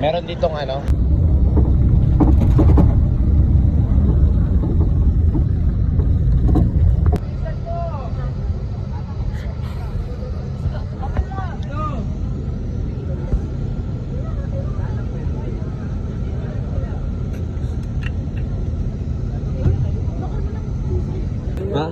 Meron ditong ano, ha?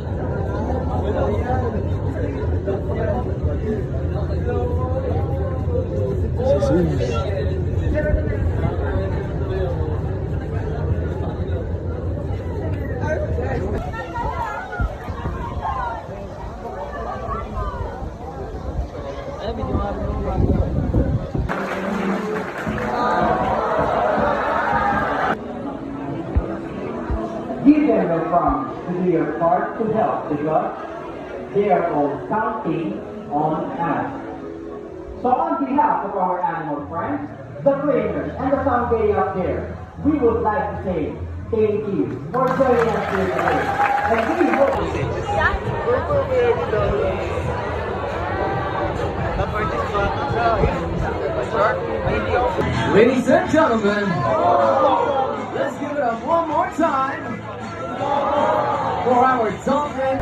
Give them a promise to do your part to help because they are all counting on us. So on behalf of our animal friends, the trainers, and the family up there, we would like to say thank you for joining us here today. And we hope Ladies and gentlemen, let's give it up one more time for our dolphin.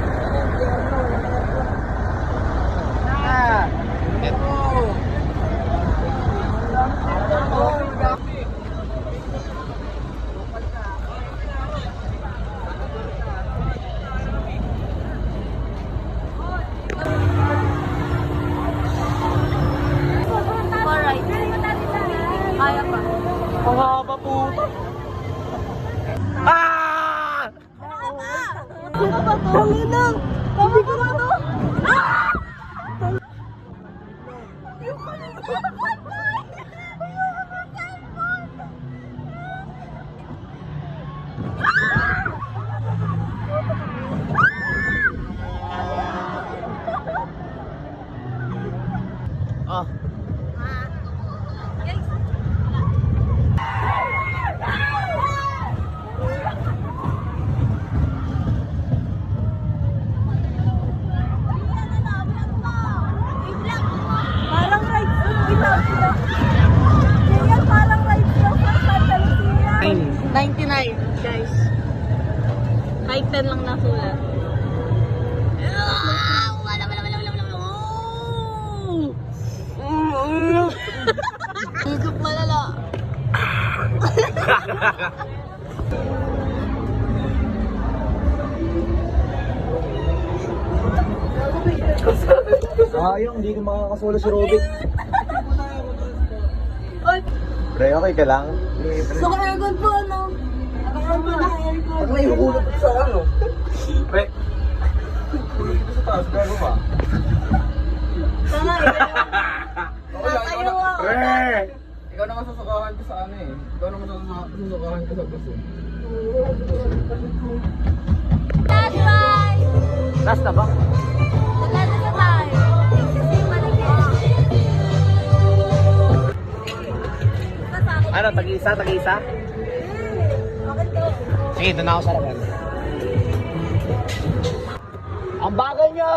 Ang haba po. Ah! Tanginang! Tama ko na to? Ah! Yung kanina! Ah. Parang rides lang. Kaya parang rides lang sa Santa Lucia. 99, guys. Kahit 10 lang nasulat. Higop malala. Sayang, hindi ko makakasolo si Robic. Oy, Pre, okay ka lang? so ka-aircon po, ano? Naka-aircon po na aircon. Pag may hulog sa ano? Pre, dito sa taas, pero ba? Tama, tatayo ako. Pre! Ikaw naman sasukahan ko sa ano eh. Ikaw naman sasukahan ko sa bus eh. Last ride! Last na ba? Last na tayo. Ano, tag-isa, tag-isa? Bakit to? Sige, doon ako sa laban. Ang bagal nyo!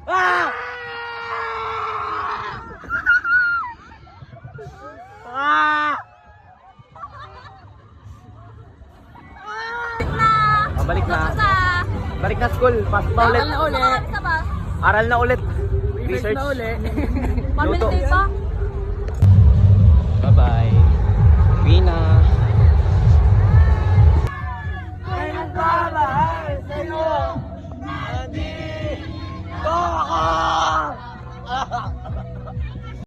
Ah! Ah! Balik na. Balik na school. Pasok na ulit. Sa bus. Aral na ulit. Research. na uli. Family day pa. Bye-bye. Pina.